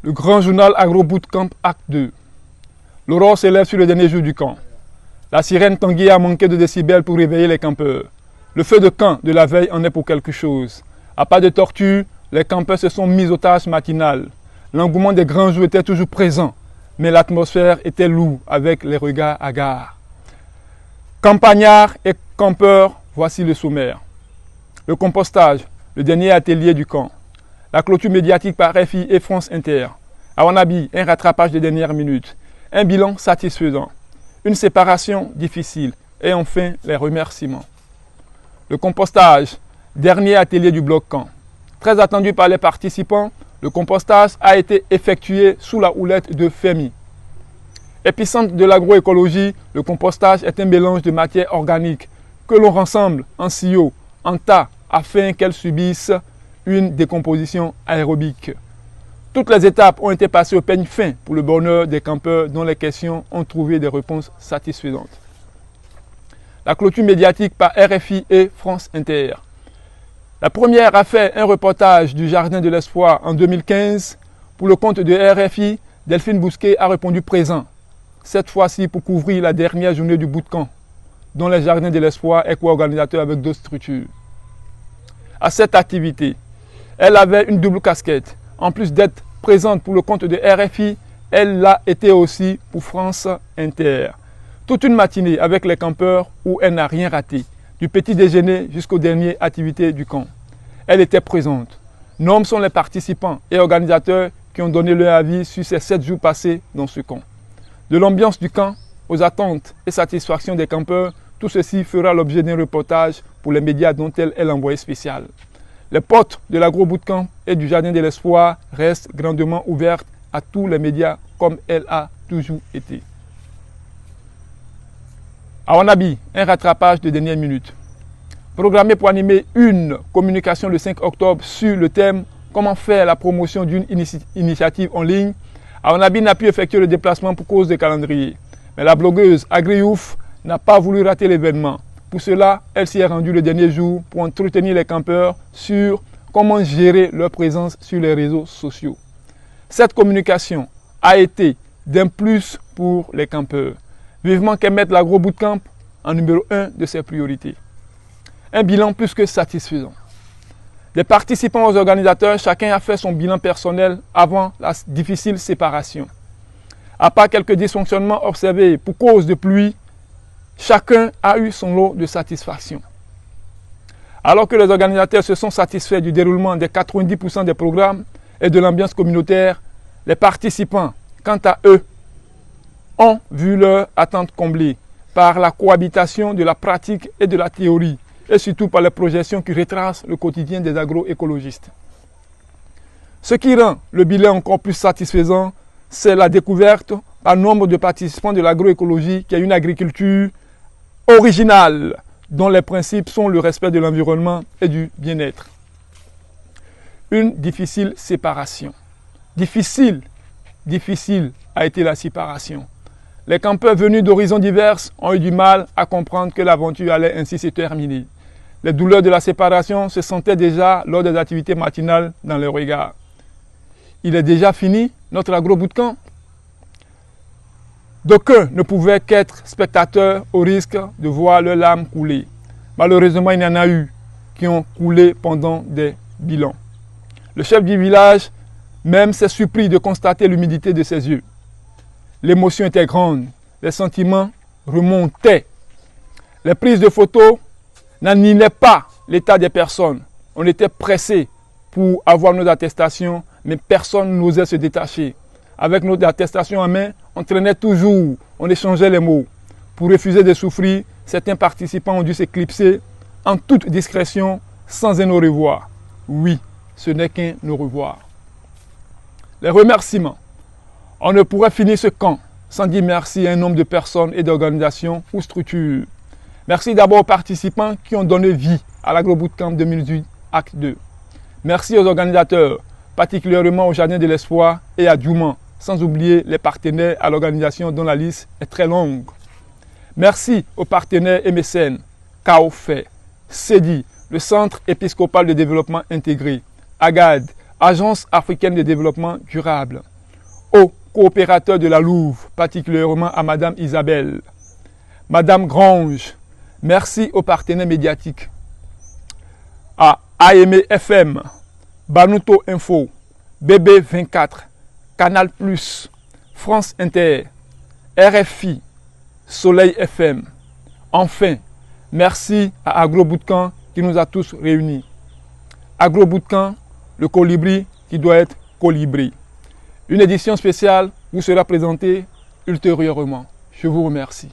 Le grand journal Agro Bootcamp Acte 2. L'aurore s'élève sur le dernier jour du camp. La sirène Tanguy a manqué de décibels pour réveiller les campeurs. Le feu de camp de la veille en est pour quelque chose. À pas de tortue, les campeurs se sont mis aux tâches matinales. L'engouement des grands jours était toujours présent, mais l'atmosphère était lourde avec les regards hagards. Campagnards et campeurs, voici le sommaire. Le compostage, le dernier atelier du camp. La clôture médiatique par RFI et France Inter. À Wanabi, un rattrapage des dernières minutes. Un bilan satisfaisant. Une séparation difficile. Et enfin, les remerciements. Le compostage, dernier atelier du bloc camp. Très attendu par les participants, le compostage a été effectué sous la houlette de FEMI. Épicentre de l'agroécologie, le compostage est un mélange de matières organiques que l'on rassemble en silos, en tas, afin qu'elles subissent une décomposition aérobique. Toutes les étapes ont été passées au peigne fin pour le bonheur des campeurs dont les questions ont trouvé des réponses satisfaisantes. La clôture médiatique par RFI et France Inter. La première a fait un reportage du Jardin de l'Espoir en 2015. Pour le compte de RFI, Delphine Bousquet a répondu présent, cette fois-ci pour couvrir la dernière journée du bootcamp, dont le Jardin de l'Espoir est co-organisateur avec d'autres structures. À cette activité, elle avait une double casquette. En plus d'être présente pour le compte de RFI, elle l'a été aussi pour France Inter. Toute une matinée avec les campeurs où elle n'a rien raté, du petit déjeuner jusqu'aux dernières activités du camp. Elle était présente. Nombreux sont les participants et organisateurs qui ont donné leur avis sur ces 7 jours passés dans ce camp. De l'ambiance du camp aux attentes et satisfactions des campeurs, tout ceci fera l'objet d'un reportage pour les médias dont elle est l'envoyé spécial. Les portes de l'Agro Bootcamp et du Jardin de l'Espoir restent grandement ouvertes à tous les médias comme elle a toujours été. À Wanabi, un rattrapage de dernière minute. Programmé pour animer une communication le 5 octobre sur le thème « Comment faire la promotion d'une initiative en ligne », Wanabi n'a pu effectuer le déplacement pour cause de calendrier. Mais la blogueuse Agriouf n'a pas voulu rater l'événement. Pour cela, elle s'y est rendue le dernier jour pour entretenir les campeurs sur comment gérer leur présence sur les réseaux sociaux. Cette communication a été d'un plus pour les campeurs. Vivement qu'elle mette l'Agro Bootcamp en numéro 1 de ses priorités. Un bilan plus que satisfaisant. Des participants aux organisateurs, chacun a fait son bilan personnel avant la difficile séparation. À part quelques dysfonctionnements observés pour cause de pluie, chacun a eu son lot de satisfaction. Alors que les organisateurs se sont satisfaits du déroulement des 90% des programmes et de l'ambiance communautaire, les participants, quant à eux, ont vu leur attente comblée par la cohabitation de la pratique et de la théorie, et surtout par les projections qui retracent le quotidien des agroécologistes. Ce qui rend le bilan encore plus satisfaisant, c'est la découverte par nombre de participants de l'agroécologie qu'il y a une agriculture originale, dont les principes sont le respect de l'environnement et du bien-être. Une difficile séparation. Difficile a été la séparation. Les campeurs venus d'horizons divers ont eu du mal à comprendre que l'aventure allait ainsi se terminer. Les douleurs de la séparation se sentaient déjà lors des activités matinales dans leur regard. Il est déjà fini, notre Agro Bootcamp. D'aucuns ne pouvaient qu'être spectateurs au risque de voir leurs larmes couler. Malheureusement, il y en a eu qui ont coulé pendant des bilans. Le chef du village même s'est surpris de constater l'humidité de ses yeux. L'émotion était grande, les sentiments remontaient. Les prises de photos n'annihilaient pas l'état des personnes. On était pressés pour avoir nos attestations, mais personne n'osait se détacher. Avec nos attestations en main, on traînait toujours, on échangeait les mots. Pour refuser de souffrir, certains participants ont dû s'éclipser en toute discrétion, sans un au revoir. Oui, ce n'est qu'un au revoir. Les remerciements. On ne pourrait finir ce camp sans dire merci à un nombre de personnes et d'organisations ou structures. Merci d'abord aux participants qui ont donné vie à l'Agro Bootcamp 2018 Acte 2. Merci aux organisateurs, particulièrement au Jardin de l'Espoir et à Djouman, sans oublier les partenaires à l'organisation dont la liste est très longue. Merci aux partenaires et mécènes, CAOFE, CEDI, le Centre épiscopal de développement intégré, AGAD, Agence africaine de développement durable, aux coopérateurs de la Louve, particulièrement à Madame Isabelle, Madame Grange, merci aux partenaires médiatiques, à AME FM, Banuto Info, BB24, Canal+, France Inter, RFI, Soleil FM. Enfin, merci à Agrobootcamp qui nous a tous réunis. Agrobootcamp, le colibri qui doit être colibri. Une édition spéciale vous sera présentée ultérieurement. Je vous remercie.